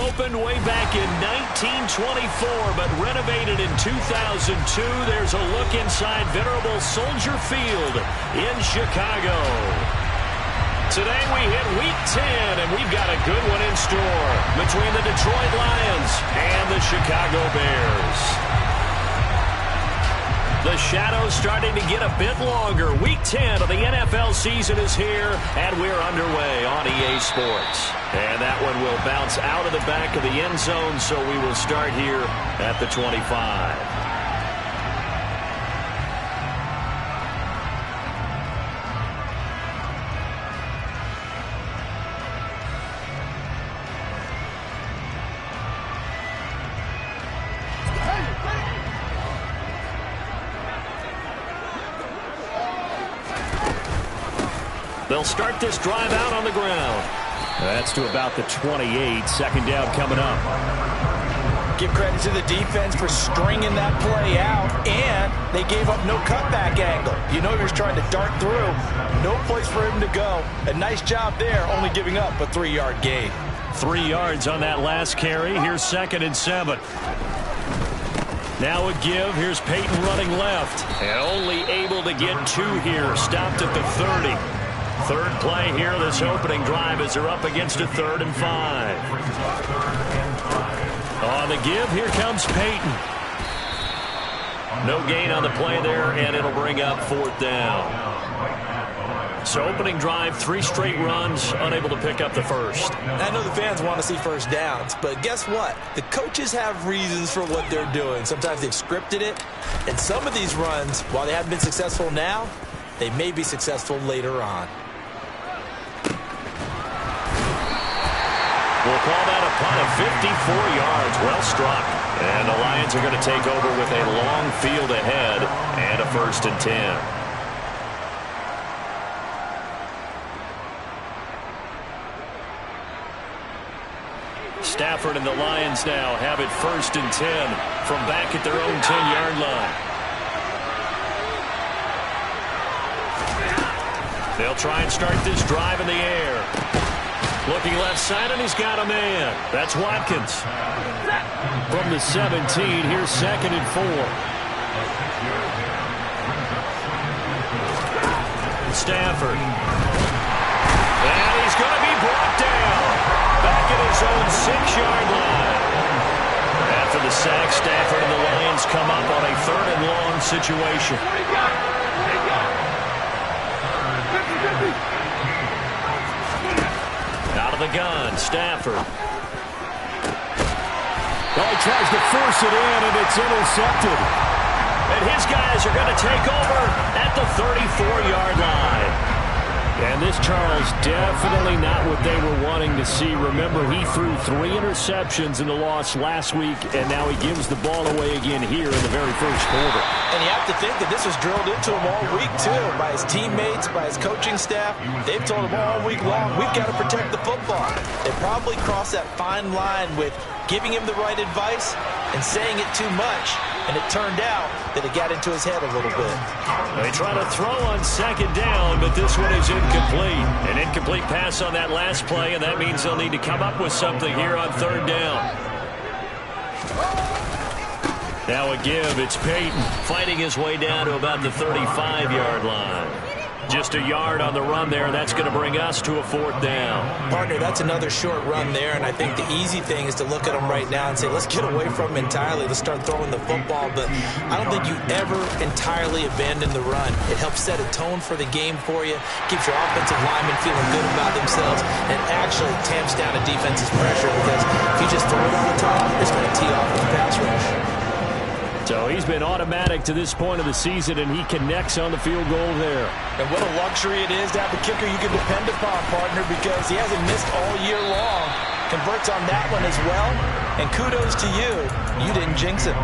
opened way back in 1924, but renovated in 2002. There's a look inside venerable Soldier Field in Chicago. Today we hit Week 10, and we've got a good one in store between the Detroit Lions and the Chicago Bears. The shadow's starting to get a bit longer. Week 10 of the NFL season is here, and we're underway on EA Sports. And that one will bounce out of the back of the end zone, so we will start here at the 25. They'll start this drive out on the ground. That's to about the 28. Second down coming up. Give credit to the defense for stringing that play out, and they gave up no cutback angle. You know he was trying to dart through. No place for him to go. A nice job there, only giving up a 3-yard gain. 3 yards on that last carry. Here's 2nd and 7. Now a give. Here's Peyton running left. And only able to get 2 here. Stopped at the 30. Third play here, this opening drive, as they're up against a 3rd and 5. On the give, here comes Peyton. No gain on the play there, and it'll bring up 4th down. So opening drive, 3 straight runs, unable to pick up the first. I know the fans want to see first downs, but guess what? The coaches have reasons for what they're doing. Sometimes they've scripted it, and some of these runs, while they haven't been successful now, they may be successful later on. We'll call that a punt of 54 yards. Well struck. And the Lions are going to take over with a long field ahead and a 1st and 10. Stafford and the Lions now have it 1st and 10 from back at their own 10-yard line. They'll try and start this drive in the air. Looking left side, and he's got a man. That's Watkins. From the 17, here's 2nd and 4. Stafford. And he's going to be brought down. Back at his own 6-yard line. After the sack, Stafford and the Lions come up on a 3rd and long situation. Out of the gun, Stafford. Well, he tries to force it in, and it's intercepted. And his guys are going to take over at the 34-yard line. And this, Charles, definitely not what they were wanting to see. Remember, he threw 3 interceptions in the loss last week, and now he gives the ball away again here in the very first quarter. And you have to think that this was drilled into him all week, too, by his teammates, by his coaching staff. They've told him all week long, we've got to protect the football. They probably crossed that fine line with giving him the right advice and saying it too much. And it turned out that it got into his head a little bit. They try to throw on 2nd down, but this one is incomplete. An incomplete pass on that last play, and that means they'll need to come up with something here on 3rd down. Now a give. It's Peyton fighting his way down to about the 35-yard line. Just a yard on the run there. That's going to bring us to a 4th down. Partner, that's another short run there, and I think the easy thing is to look at him right now and say, let's get away from him entirely. Let's start throwing the football, but I don't think you ever entirely abandon the run. It helps set a tone for the game for you, keeps your offensive linemen feeling good about themselves, and actually tamps down a defense's pressure because if you just throw it all the time, it's going to tee off with the pass rush. So he's been automatic to this point of the season, and he connects on the field goal there. And what a luxury it is to have a kicker you can depend upon, partner, because he hasn't missed all year long. Converts on that one as well. And kudos to you. You didn't jinx him.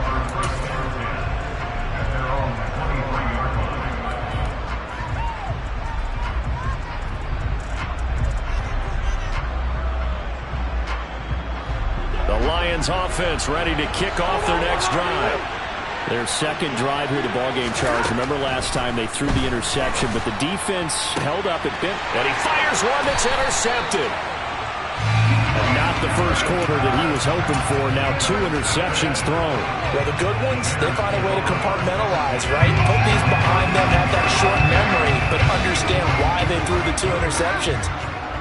The Lions offense ready to kick off their next drive. Their 2nd drive here to ballgame, Charles. Remember last time they threw the interception, but the defense held up at bit. And he fires one that's intercepted. And not the first quarter that he was hoping for. Now 2 interceptions thrown. Well, the good ones, they find a way to compartmentalize, right? Put these behind them, have that short memory, but understand why they threw the 2 interceptions.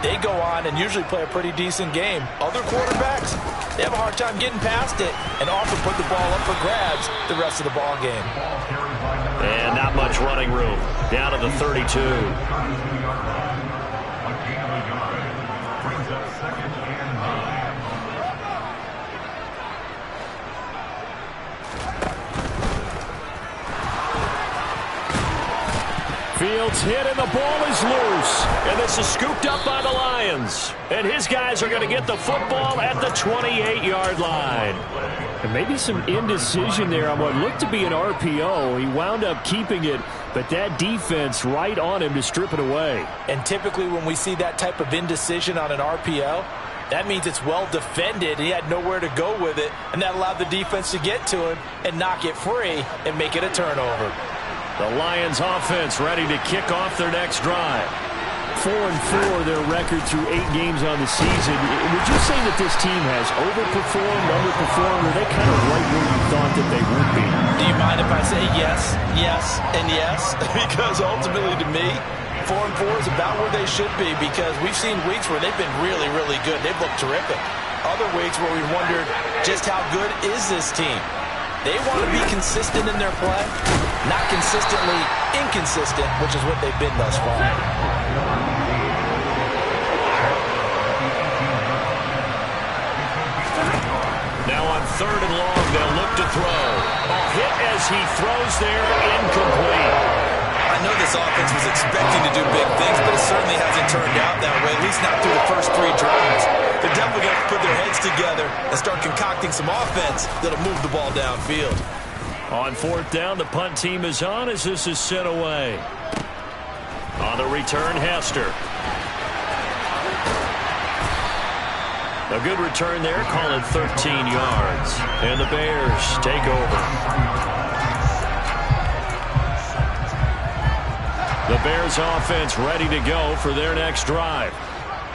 They go on and usually play a pretty decent game. Other quarterbacks, they have a hard time getting past it and often put the ball up for grabs the rest of the ball game. And not much running room. Down to the 32. Fields hit and the ball is loose. And this is scooped up by the Lions. And his guys are going to get the football at the 28-yard line. And maybe some indecision there on what looked to be an RPO. He wound up keeping it, but that defense right on him to strip it away. And typically when we see that type of indecision on an RPO, that means it's well defended. He had nowhere to go with it, and that allowed the defense to get to him and knock it free and make it a turnover. The Lions offense ready to kick off their next drive. 4-4 their record through 8 games on the season. Would you say that this team has overperformed, underperformed, or are they kind of right where you thought that they would be? Do you mind if I say yes, yes, and yes? Because ultimately to me, 4-4 is about where they should be, because we've seen weeks where they've been really, really good. They've looked terrific. Other weeks where we wondered just how good is this team? They want to be consistent in their play, not consistently inconsistent, which is what they've been thus far. Now on 3rd and long, they'll look to throw. A hit as he throws there, incomplete. I know this offense was expecting to do big things, but it certainly hasn't turned out that way, at least not through the first 3 drives. They're definitely going to put their heads together and start concocting some offense that'll move the ball downfield. On 4th down, the punt team is on as this is sent away. On the return, Hester. A good return there, call it 13 yards. And the Bears take over. The Bears offense ready to go for their next drive.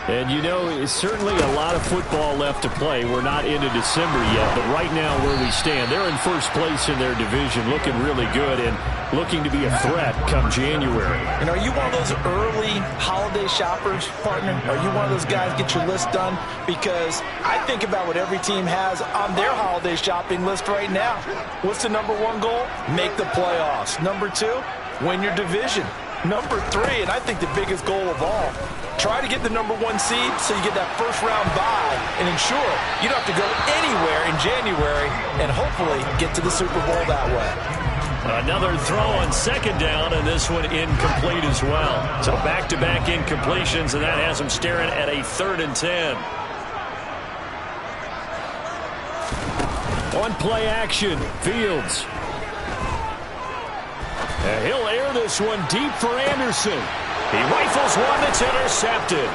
And you know, it's certainly a lot of football left to play. We're not into December yet, but right now where we stand, they're in first place in their division, looking really good and looking to be a threat come January. And are you one of those early holiday shoppers, partner? Are you one of those guys get your list done? Because I think about what every team has on their holiday shopping list right now. What's the number 1 goal? Make the playoffs. Number 2, win your division. Number 3, and I think the biggest goal of all, try to get the number 1 seed so you get that first-round bye and ensure you don't have to go anywhere in January and hopefully get to the Super Bowl that way. Another throw on 2nd down, and this one incomplete as well. So back-to-back incompletions, and that has them staring at a 3rd and 10. On play action, Fields. And he'll air this one deep for Anderson. He rifles one that's intercepted.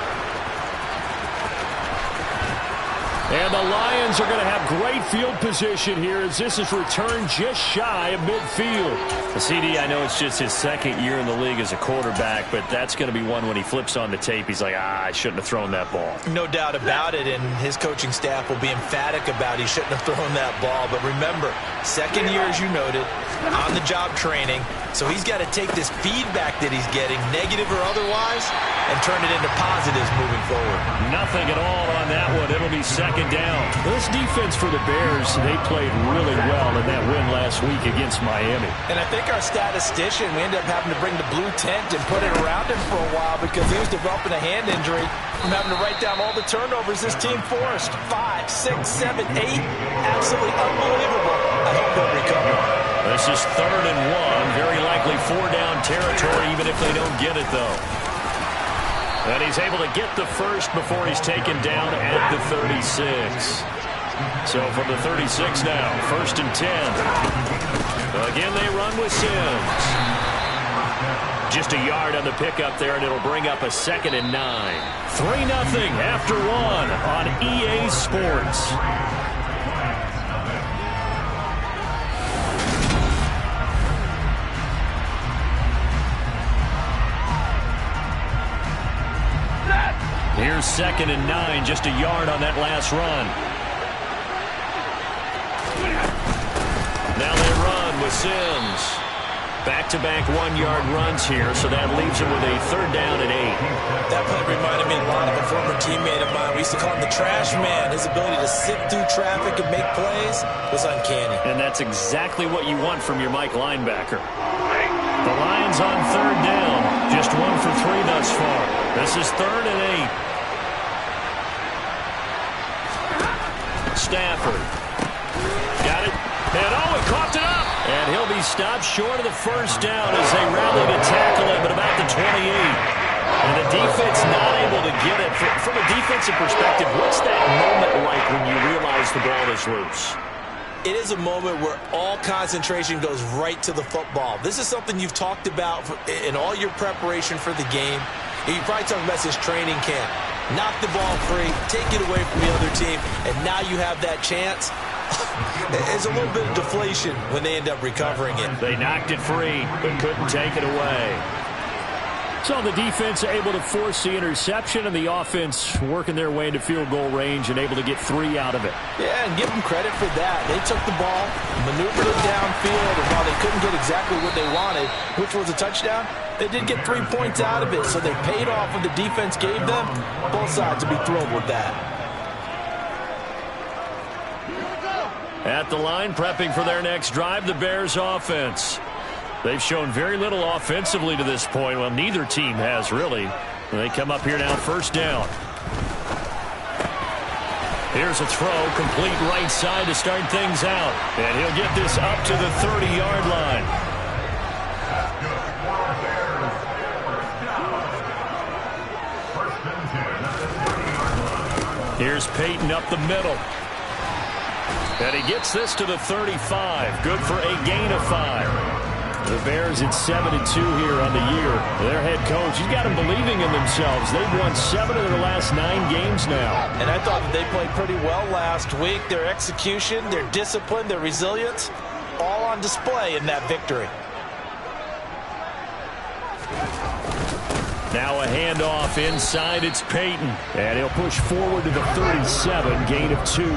And the Lions are going to have great field position here as this is returned just shy of midfield. CD, I know it's just his 2nd year in the league as a quarterback, but that's going to be one when he flips on the tape. He's like, I shouldn't have thrown that ball. No doubt about it, and his coaching staff will be emphatic about he shouldn't have thrown that ball. But remember, 2nd year, as you noted, on-the-job training. So he's got to take this feedback that he's getting, negative or otherwise, and turn it into positives moving forward. Nothing at all on that one. It'll be 2nd down. This defense for the Bears, they played really well in that win last week against Miami. And I think our statistician, we ended up having to bring the blue tent and put it around him for a while because he was developing a hand injury from having to write down all the turnovers this team forced. 5, 6, 7, 8. Absolutely unbelievable. I hope he'll recover. This is 3rd and 1. Very likely 4-down territory, even if they don't get it, though. And he's able to get the first before he's taken down at the 36. So from the 36 now, 1st and 10. Again, they run with Sims. Just a yard on the pickup there, and it'll bring up a 2nd and 9. 3-0 after 1 on EA Sports. Here's 2nd and 9, just a yard on that last run. Now they run with Sims. Back-to-back 1-yard runs here, so that leaves him with a 3rd down and 8. That play reminded me a lot of a former teammate of mine. We used to call him the trash man. His ability to sift through traffic and make plays was uncanny. And that's exactly what you want from your Mike linebacker. The Lions on 3rd down. Just 1 for 3 thus far. This is 3rd and 8. Stafford. Got it. And he coughed it up. And he'll be stopped short of the 1st down as they rally to tackle him at about the 28. And the defense not able to get it. From a defensive perspective, what's that moment like when you realize the ball is loose? It is a moment where all concentration goes right to the football. This is something you've talked about in all your preparation for the game. You probably talked about this training camp. Knock the ball free, take it away from the other team, and now you have that chance. It's a little bit of deflation when they end up recovering it. They knocked it free, but couldn't take it away. So the defense able to force the interception, and the offense working their way into field goal range and able to get 3 out of it. Yeah, and give them credit for that. They took the ball, maneuvered it downfield, and while they couldn't get exactly what they wanted, which was a touchdown, they did get 3 points out of it, so they paid off what the defense gave them. Both sides will be thrilled with that. At the line, prepping for their next drive, the Bears offense. They've shown very little offensively to this point. Well, neither team has, really. They come up here now, 1st down. Here's a throw, complete right side to start things out. And he'll get this up to the 30-yard line. Here's Peyton up the middle. And he gets this to the 35. Good for a gain of 5. The Bears at 7-2 here on the year. Their head coach, he's got them believing in themselves. They've won 7 of their last 9 games now. And I thought that they played pretty well last week. Their execution, their discipline, their resilience, all on display in that victory. Now a handoff inside. It's Peyton. And he'll push forward to the 37, gain of 2.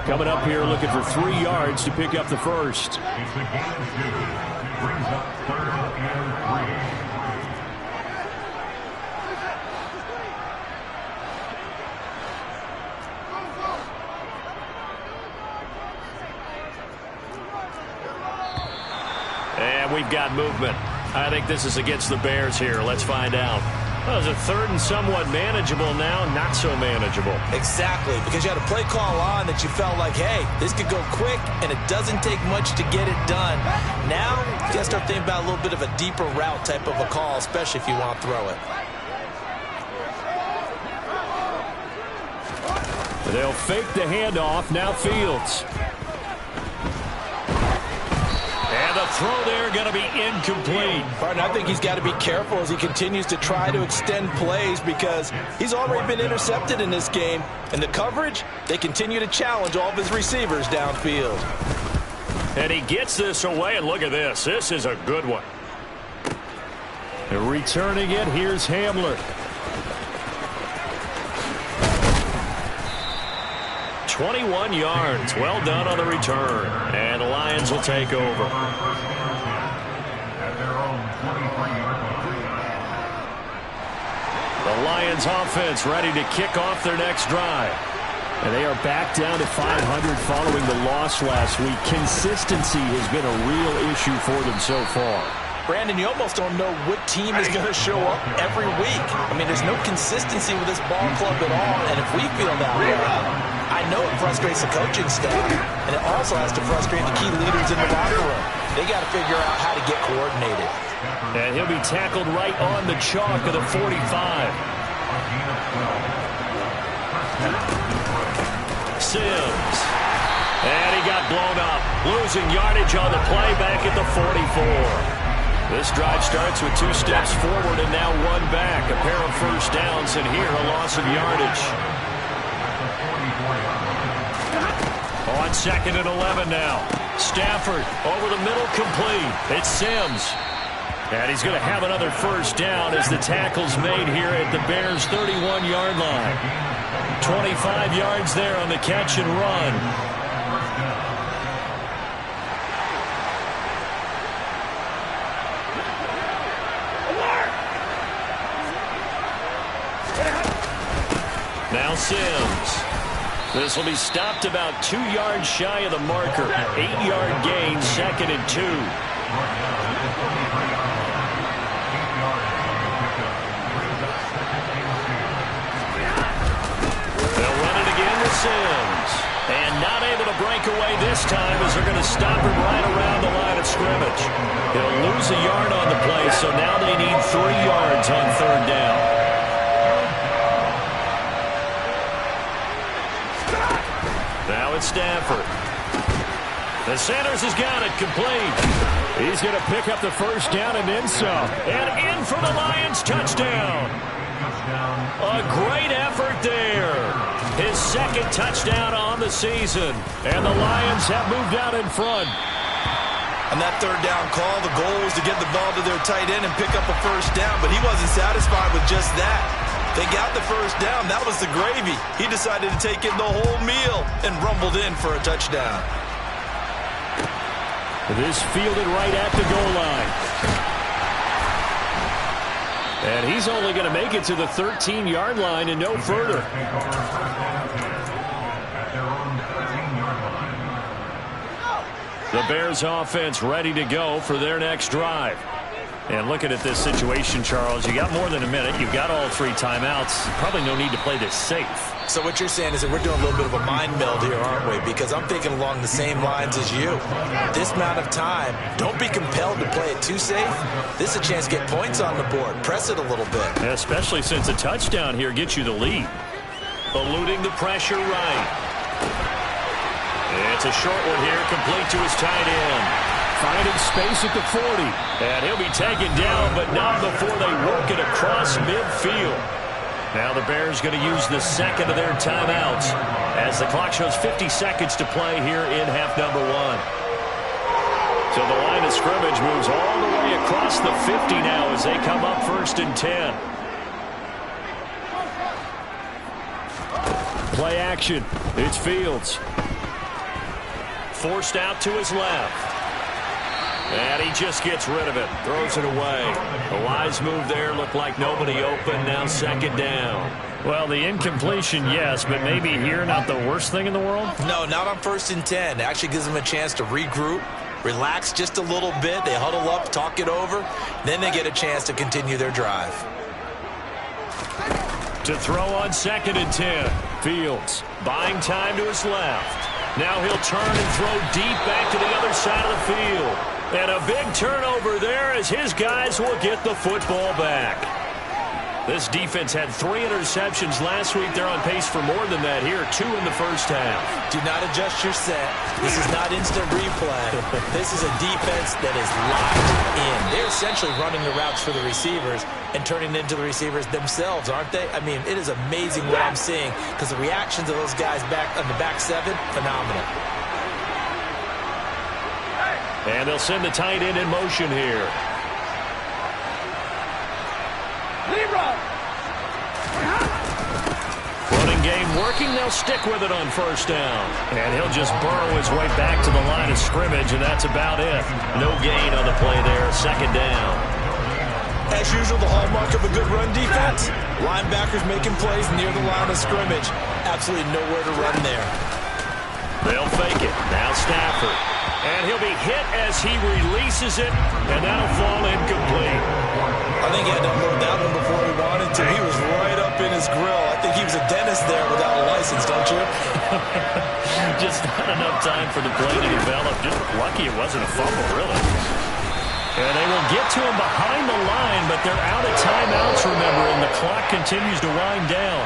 Coming up here looking for 3 yards to pick up the 1st. Brings up 3rd and 3. And we've got movement. I think this is against the Bears here. Let's find out. Well, it's a 3rd and somewhat manageable now, not so manageable. Exactly, because you had a play call on that you felt like, hey, this could go quick, and it doesn't take much to get it done. Now, you got to start thinking about a little bit of a deeper route type of a call, especially if you want to throw it. They'll fake the handoff. Now Fields. And the throw there going to be incomplete. Partner, I think he's got to be careful as he continues to try to extend plays because he's already been intercepted in this game. And the coverage, they continue to challenge all of his receivers downfield. And he gets this away, and look at this. This is a good one. And returning it, here's Hamler. 21 yards. Well done on the return. And the Lions will take over. The Lions offense ready to kick off their next drive. And they are back down to 500 following the loss last week. Consistency has been a real issue for them so far. Brandon, you almost don't know what team is going to show up every week. I mean, there's no consistency with this ball club at all. And if we feel that way, I know it frustrates the coaching staff, and it also has to frustrate the key leaders in the locker room. They got to figure out how to get coordinated. And he'll be tackled right on the chalk of the 45. Sims. And he got blown up. Losing yardage on the play back at the 44. This drive starts with 2 steps forward and now 1 back. A pair of first downs, and here a loss of yardage. On 2nd and 11 now. Stafford over the middle, complete. It's Sims. And he's going to have another first down as the tackle's made here at the Bears' 31-yard line. 25 yards there on the catch and run. Now Sims. This will be stopped about 2 yards shy of the marker. 8-yard gain, 2nd and 2. They'll run it again with Sims. And not able to break away this time as they're going to stop him right around the line of scrimmage. He'll lose a yard on the play, so now they need 3 yards on 3rd down. Now it's Stafford. The Sanders has got it complete. He's going to pick up the first down and then some. And in for the Lions touchdown. A great effort there. His 2nd touchdown on the season. And the Lions have moved out in front. On that 3rd down call, the goal was to get the ball to their tight end and pick up a first down, but he wasn't satisfied with just that. They got the first down. That was the gravy. He decided to take in the whole meal and rumbled in for a touchdown. This fielded right at the goal line. And he's only going to make it to the 13-yard line and no further. The Bears offense ready to go for their next drive. And looking at this situation, Charles, you got more than a minute. You've got all 3 timeouts. Probably no need to play this safe. So what you're saying is that we're doing a little bit of a mind meld here, aren't we? Because I'm thinking along the same lines as you. This amount of time, don't be compelled to play it too safe. This is a chance to get points on the board. Press it a little bit. Yeah, especially since a touchdown here gets you the lead. Eluding the pressure right. It's a short one here, complete to his tight end. Finding space at the 40. And he'll be taken down, but not before they work it across midfield. Now the Bears going to use the 2nd of their timeouts as the clock shows 50 seconds to play here in half number 1. So the line of scrimmage moves all the way across the 50 now as they come up 1st and 10. Play action. It's Fields. Forced out to his left. And he just gets rid of it. Throws it away. A wise move there. Looked like nobody open. Now 2nd down. Well, the incompletion, yes, but maybe here not the worst thing in the world? No, not on 1st and 10. It actually gives them a chance to regroup, relax just a little bit. They huddle up, talk it over. Then they get a chance to continue their drive. To throw on 2nd and 10. Fields buying time to his left. Now he'll turn and throw deep back to the other side of the field. And a big turnover there as his guys will get the football back. This defense had 3 interceptions last week. They're on pace for more than that here. 2 in the first half. Do not adjust your set. This is not instant replay. This is a defense that is locked in. They're essentially running the routes for the receivers and turning it into the receivers themselves, aren't they? I mean, it is amazing what I'm seeing because the reactions of those guys back on the back 7, phenomenal. And they'll send the tight end in motion here. Running game working. They'll stick with it on 1st down. And he'll just burrow his way back to the line of scrimmage, and that's about it. No gain on the play there. 2nd down. As usual, the hallmark of a good run defense. Linebackers making plays near the line of scrimmage. Absolutely nowhere to run there. They'll fake it. Now Stafford. And he'll be hit as he releases it, and that'll fall incomplete. I think he had to unload that one before he wanted to. He was right up in his grill. I think he was a dentist there without a license, don't you? Just not enough time for the play to develop. Just lucky it wasn't a fumble, really. And they will get to him behind the line, but they're out of timeouts, remember, and the clock continues to wind down.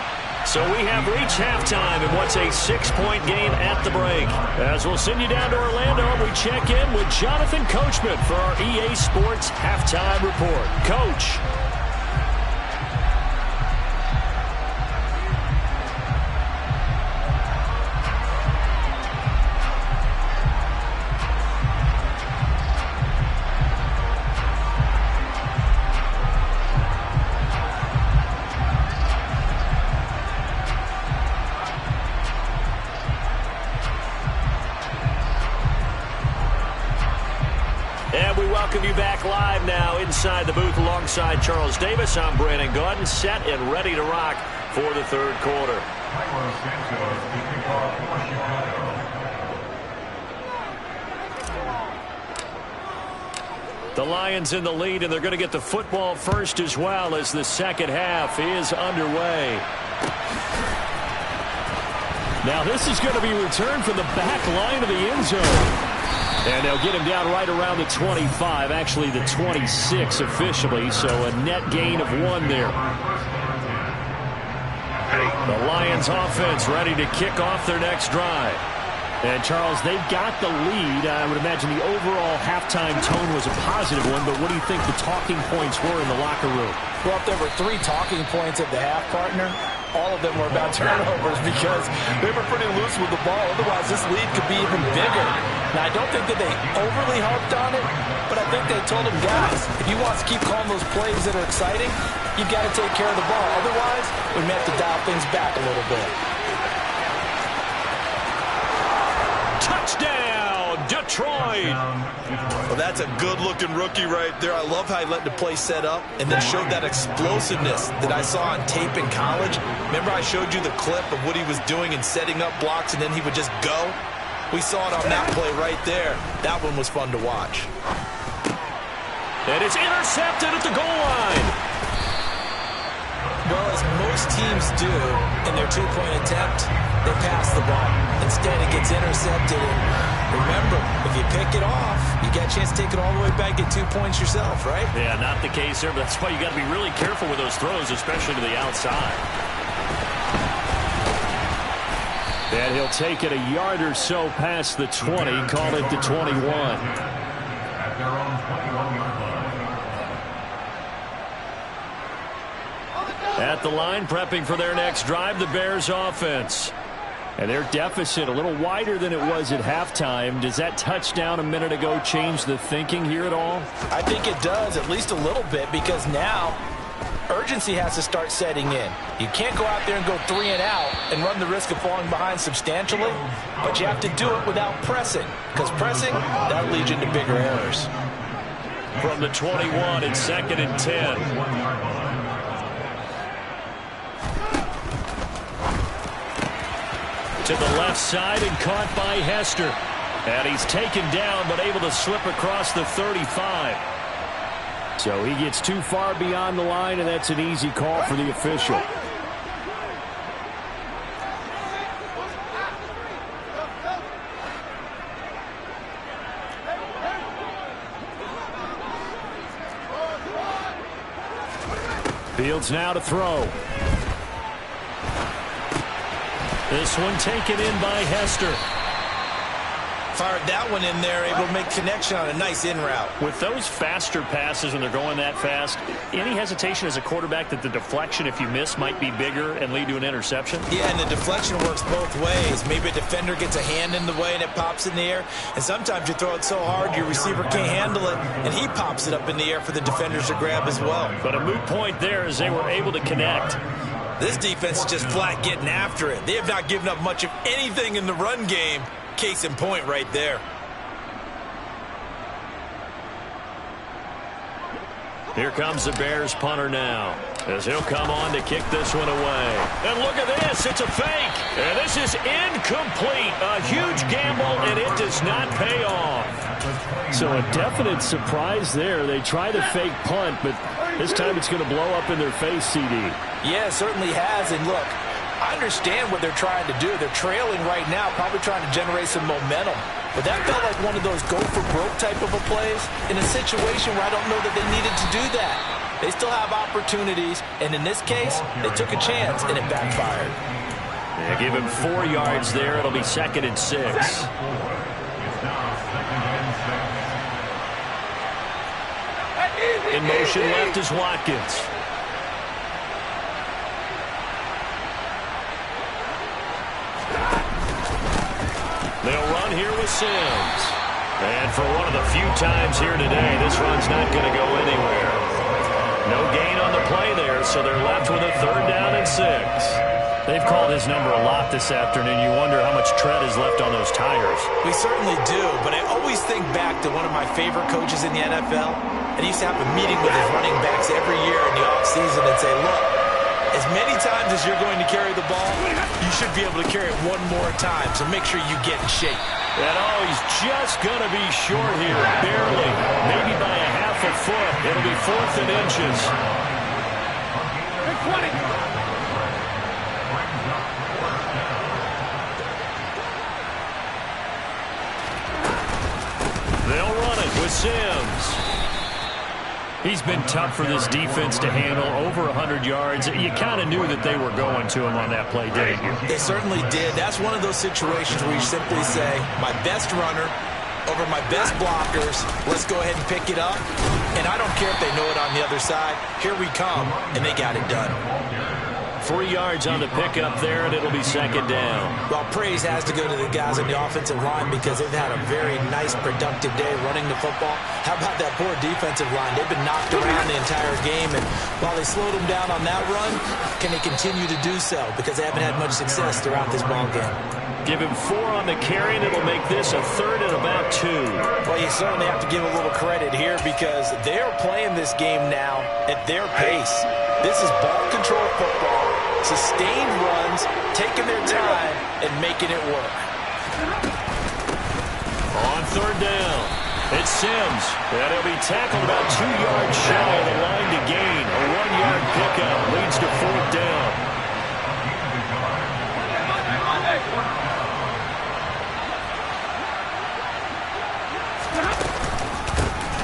So we have reached halftime in what's a 6-point game at the break. As we'll send you down to Orlando, we check in with Jonathan Coachman for our EA Sports Halftime Report. Coach. And we welcome you back live now inside the booth alongside Charles Davis. I'm Brandon Gaudin, set and ready to rock for the third quarter. The Lions in the lead, and they're going to get the football first as well as the second half is underway. Now this is going to be returned from the back line of the end zone. And they'll get him down right around the 25, actually the 26 officially, so a net gain of 1 there. The Lions offense ready to kick off their next drive. And, Charles, they've got the lead. I would imagine the overall halftime tone was a positive one, but what do you think the talking points were in the locker room? Well, if there were 3 talking points at the half, partner, all of them were about turnovers because they were pretty loose with the ball. Otherwise, this lead could be even bigger. Now, I don't think that they overly harped on it, but I think they told them, guys, if you want to keep calling those plays that are exciting, you've got to take care of the ball. Otherwise, we may have to dial things back a little bit. Touchdown, Detroit! Well, that's a good-looking rookie right there. I love how he let the play set up and then showed that explosiveness that I saw on tape in college. Remember I showed you the clip of what he was doing and setting up blocks, and then he would just go? We saw it on that play right there. That one was fun to watch. And it's intercepted at the goal line. Well, as most teams do in their 2-point attempt, they pass the ball. Instead, it gets intercepted. And remember, if you pick it off, you got a chance to take it all the way back, get 2 points yourself, right? Yeah, not the case there, but that's why you got to be really careful with those throws, especially to the outside. And he'll take it a yard or so past the 20, call it the 21. At the line, prepping for their next drive, the Bears offense. And their deficit a little wider than it was at halftime. Does that touchdown a minute ago change the thinking here at all? I think it does, at least a little bit, because now urgency has to start setting in. You can't go out there and go 3 and out and run the risk of falling behind substantially, but you have to do it without pressing, because pressing, that leads you into bigger errors. From the 21, it's 2nd and 10. To the left side and caught by Hester. And he's taken down but able to slip across the 35. So he gets too far beyond the line, and that's an easy call for the official. Fields now to throw. This one taken in by Hester. Fired that one in there, able to make connection on a nice in route. With those faster passes when they're going that fast, any hesitation as a quarterback that the deflection, if you miss, might be bigger and lead to an interception? Yeah, and the deflection works both ways. Maybe a defender gets a hand in the way and it pops in the air. And sometimes you throw it so hard your receiver can't handle it, and he pops it up in the air for the defenders to grab as well. But a moot point there as they were able to connect. This defense is just flat getting after it. They have not given up much of anything in the run game. Case in point right there. Here comes the Bears punter now, as he'll come on to kick this one away. And look at this, it's a fake. And this is incomplete. A huge gamble, and it does not pay off. So a definite surprise there. They try to fake punt, but this time it's going to blow up in their face, CD. Yeah, it certainly has. And look, I understand what they're trying to do. They're trailing right now, probably trying to generate some momentum. But that felt like one of those go-for-broke type of a plays in a situation where I don't know that they needed to do that. They still have opportunities, and in this case, they took a chance, and it backfired. They give him 4 yards there. It'll be 2nd and 6. In motion left is Watkins. They'll run here with Sims. And for one of the few times here today, this run's not going to go anywhere. No gain on the play there, so they're left with a 3rd down and 6. They've called his number a lot this afternoon. You wonder how much tread is left on those tires. We certainly do, but I always think back to one of my favorite coaches in the NFL, and he used to have a meeting with his running backs every year in the offseason and say, look, as many times as you're going to carry the ball, you should be able to carry it one more time, so make sure you get in shape. And he's just going to be short here, barely, maybe by a half a foot. It'll be 4th and inches. They'll run it with Sims. He's been tough for this defense to handle, over 100 yards. You kind of knew that they were going to him on that play, didn't you? They certainly did. That's one of those situations where you simply say, my best runner over my best blockers, let's go ahead and pick it up. And I don't care if they know it on the other side. Here we come, and they got it done. 3 yards on the pickup there, and it'll be 2nd down. Well, praise has to go to the guys on the offensive line because they've had a very nice, productive day running the football. How about that poor defensive line? They've been knocked around the entire game, and while they slowed them down on that run, can they continue to do so? Because they haven't had much success throughout this ball game. Give him 4 on the carry, and it'll make this a 3rd and about 2. Well, you certainly have to give a little credit here because they are playing this game now at their pace. This is ball control football, sustained runs, taking their time, and making it work. On 3rd down, it's Sims. And he'll be tackled about 2 yards shy of the line to gain. A 1-yard pickup leads to 4th down.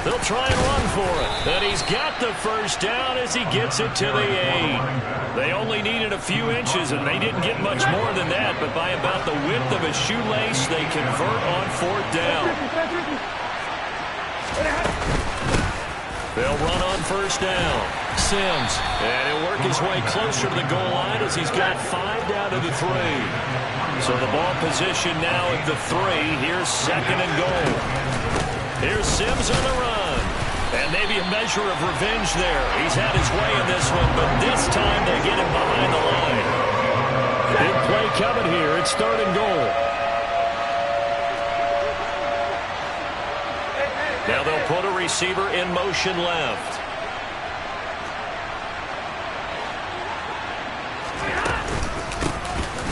They'll try and run for it. And he's got the 1st down as he gets it to the 8. They only needed a few inches, and they didn't get much more than that. But by about the width of a shoelace, they convert on 4th down. They'll run on 1st down. Sims. And he'll work his way closer to the goal line as he's got 5 down to the 3. So the ball position now at the 3. Here's 2nd and goal. Here's Sims on the run. And maybe a measure of revenge there. He's had his way in this one, but this time they get him behind the line. Big play coming here. It's 3rd and goal. Now they'll put a receiver in motion left.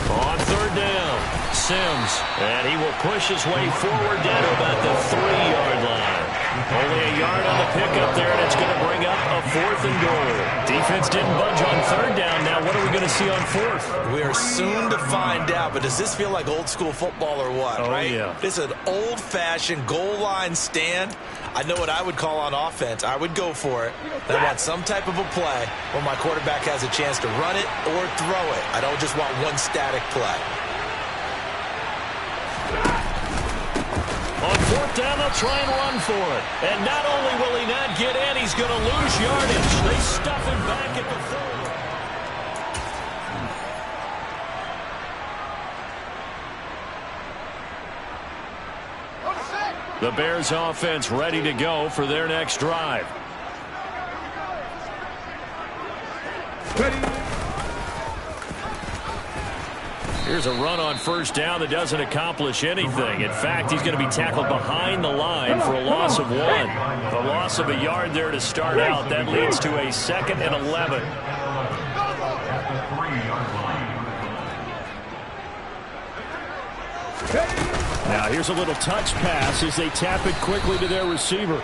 On 3rd down, Sims. And he will push his way forward down to about the 3-yard line. Only a yard on the pickup there, and it's going to bring up a 4th and goal. Defense didn't budge on 3rd down. Now what are we going to see on 4th? We are soon to find out, but does this feel like old school football or what, right? Yeah. This is an old-fashioned goal line stand. I know what I would call on offense. I would go for it. I want some type of a play where my quarterback has a chance to run it or throw it. I don't just want one static play. On 4th down, they'll try and run for it. And not only will he not get in, he's going to lose yardage. They stuff him back at the 4. The Bears offense ready to go for their next drive. Here's a run on 1st down that doesn't accomplish anything. In fact, he's going to be tackled behind the line for a loss of 1. A loss of a yard there to start out. That leads to a 2nd and 11. Now here's a little touch pass as they tap it quickly to their receiver.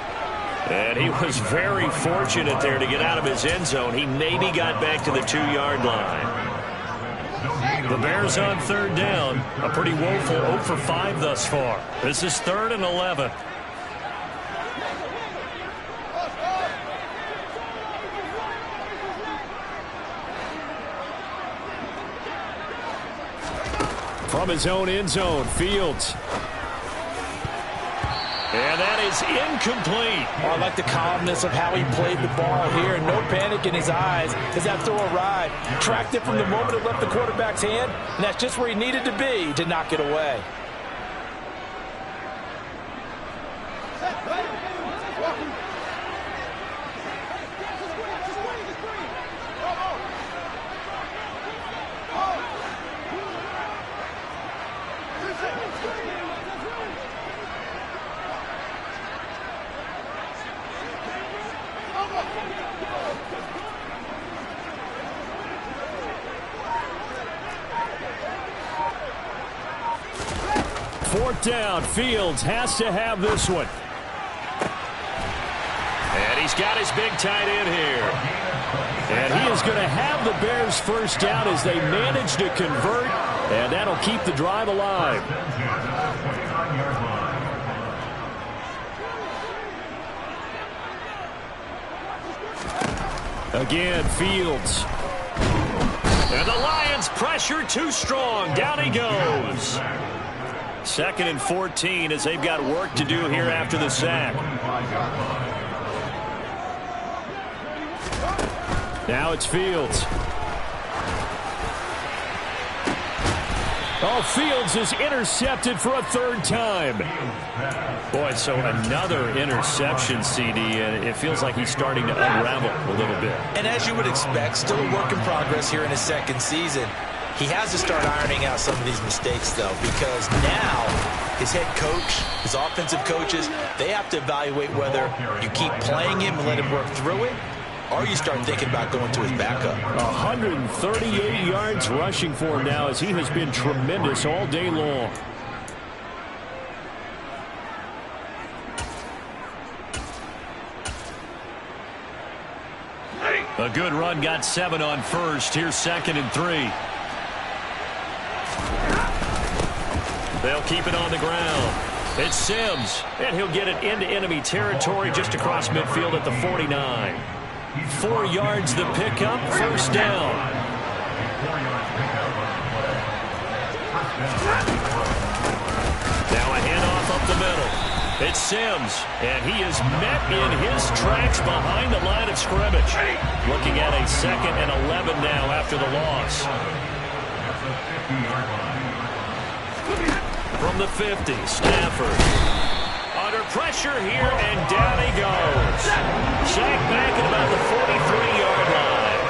And he was very fortunate there to get out of his end zone. He maybe got back to the 2-yard line. The Bears on 3rd down. A pretty woeful 0 for 5 thus far. This is 3rd and 11. From his own end zone, Fields. And that is incomplete. Oh, I like the calmness of how he played the ball here. No panic in his eyes as that throw arrived. Tracked it from the moment it left the quarterback's hand, and that's just where he needed to be to knock it away. 4th down. Fields has to have this one. And he's got his big tight end here. And he is going to have the Bears first down as they manage to convert, and that'll keep the drive alive. Again, Fields. And the Lions pressure too strong. Down he goes. 2nd and 14 as they've got work to do here after the sack. Now it's Fields. Oh, Fields is intercepted for a 3rd time. Boy, so another interception, CD, and it feels like he's starting to unravel a little bit. And as you would expect, still a work in progress here in his 2nd season. He has to start ironing out some of these mistakes, though, because now his head coach, his offensive coaches, they have to evaluate whether you keep playing him and let him work through it, or you start thinking about going to his backup. 138 yards rushing for him now as he has been tremendous all day long. A good run, got 7 on first. Here's 2nd and 3. They'll keep it on the ground. It's Sims, and he'll get it into enemy territory just across midfield at the 49. 4 yards the pickup, 1st down. Now a handoff up the middle. It's Sims, and he is met in his tracks behind the line of scrimmage. Looking at a 2nd and 11 now after the loss. From the 50, Stafford. Under pressure here, and down he goes. Sacked back at about the 43-yard line.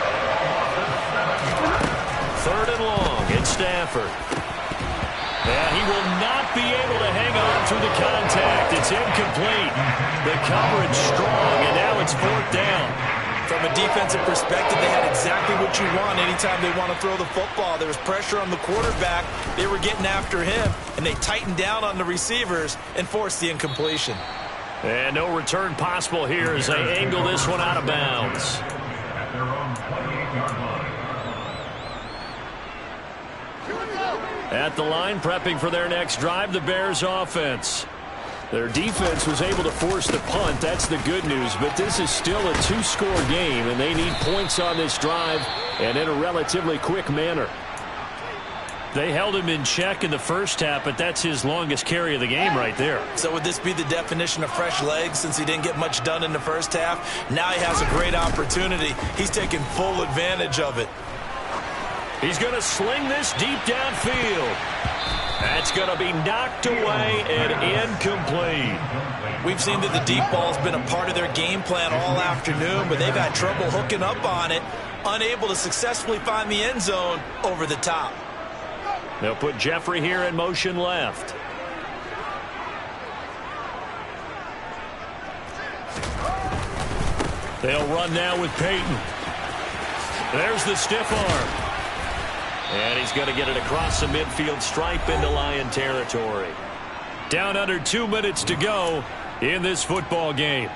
3rd and long, it's Stafford. And he will not be able to hang on through the contact. It's incomplete. The coverage strong, and now it's 4th down. From a defensive perspective, they had exactly what you want anytime they want to throw the football. There was pressure on the quarterback. They were getting after him, and they tightened down on the receivers and forced the incompletion. And no return possible here as they angle this one out of bounds. At the line, prepping for their next drive, the Bears offense. Their defense was able to force the punt. That's the good news. But this is still a 2-score game, and they need points on this drive and in a relatively quick manner. They held him in check in the first half, but that's his longest carry of the game right there. So would this be the definition of fresh legs since he didn't get much done in the first half? Now he has a great opportunity. He's taking full advantage of it. He's going to sling this deep downfield. That's going to be knocked away and incomplete. We've seen that the deep ball's been a part of their game plan all afternoon, but they've had trouble hooking up on it, unable to successfully find the end zone over the top. They'll put Jeffrey here in motion left. They'll run now with Peyton. There's the stiff arm. And he's going to get it across the midfield stripe into Lion territory. Down under 2 minutes to go in this football game.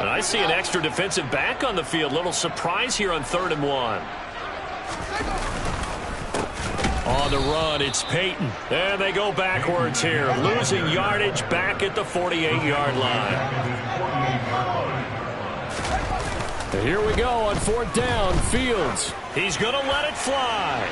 And I see an extra defensive back on the field. Little surprise here on 3rd and 1. On the run, it's Peyton. And they go backwards here. Losing yardage back at the 48-yard line. Here we go on 4th down. Fields. He's going to let it fly.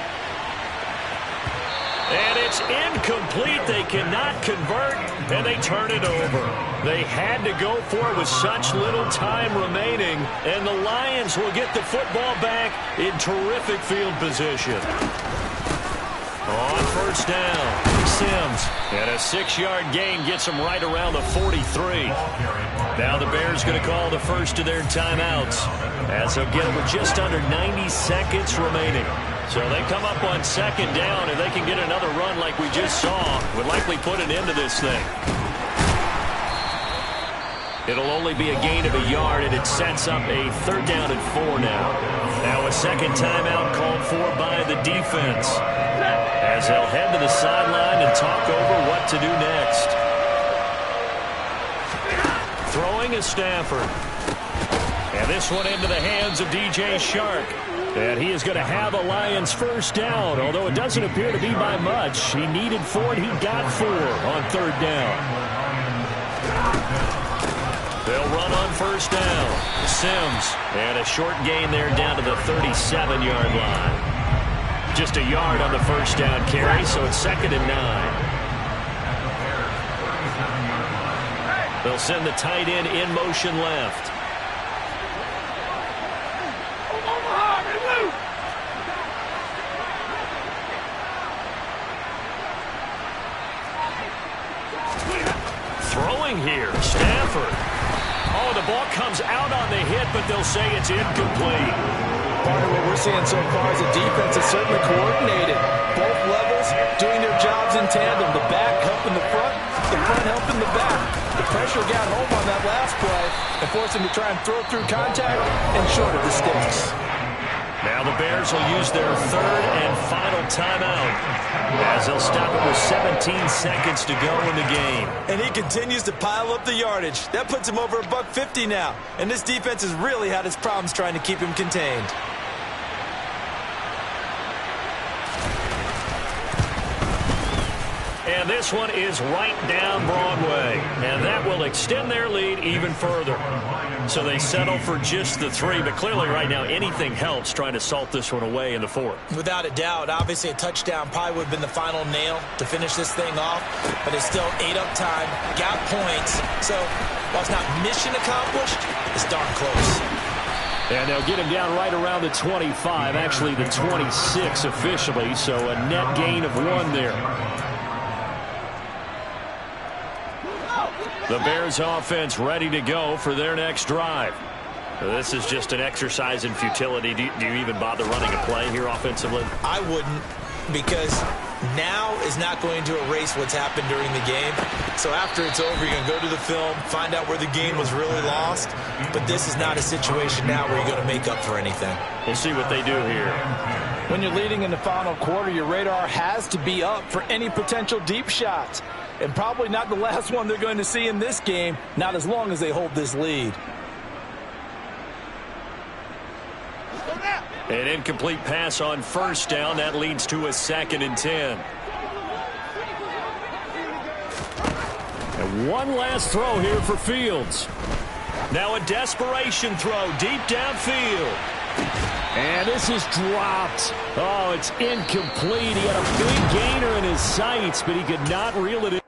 And it's incomplete. They cannot convert, and they turn it over. They had to go for it with such little time remaining, and the Lions will get the football back in terrific field position. On 1st down, Sims. And a 6-yard gain gets him right around the 43. Now the Bears going to call the first of their timeouts as they'll get it with just under 90 seconds remaining. So they come up on 2nd down, and they can get another run like we just saw. Would likely put an end to this thing. It'll only be a gain of a yard, and it sets up a 3rd down and 4 now. Now a second timeout called for by the defense, as they'll head to the sideline and talk over what to do next. Throwing is Stafford. And this one into the hands of DJ Shark. And he is going to have a Lions 1st down, although it doesn't appear to be by much. He needed 4, and he got 4 on 3rd down. They'll run on 1st down. Sims. And a short gain there down to the 37-yard line. Just a yard on the 1st down carry, so it's 2nd and 9. They'll send the tight end in motion left. Throwing here, Stafford. Oh, the ball comes out on the hit, but they'll say it's incomplete. Part of what we're seeing so far is the defense is certainly coordinated. Both levels doing their jobs in tandem. The back helping the front helping the back. The pressure got home on that last play and forced him to try and throw through contact and short of the sticks. Now the Bears will use their 3rd and final timeout, as they'll stop it with 17 seconds to go in the game. And he continues to pile up the yardage. That puts him over $150 now. And this defense has really had its problems trying to keep him contained. And this one is right down Broadway. And that will extend their lead even further. So they settle for just the 3, but clearly right now anything helps trying to salt this one away in the 4th. Without a doubt, obviously a touchdown probably would have been the final nail to finish this thing off, but it's still ate up time, got points. So while it's not mission accomplished, it's darn close. And they'll get him down right around the 25, actually the 26 officially, so a net gain of 1 there. The Bears offense ready to go for their next drive. This is just an exercise in futility. Do you even bother running a play here offensively? I wouldn't, because now is not going to erase what's happened during the game. So after it's over, you're going to go to the film, find out where the game was really lost. But this is not a situation now where you're going to make up for anything. We'll see what they do here. When you're leading in the final quarter, your radar has to be up for any potential deep shots. And probably not the last one they're going to see in this game, not as long as they hold this lead. An incomplete pass on 1st down. That leads to a 2nd and 10. And one last throw here for Fields. Now a desperation throw deep downfield. And this is dropped. Oh, it's incomplete. He had a big gainer in his sights, but he could not reel it in.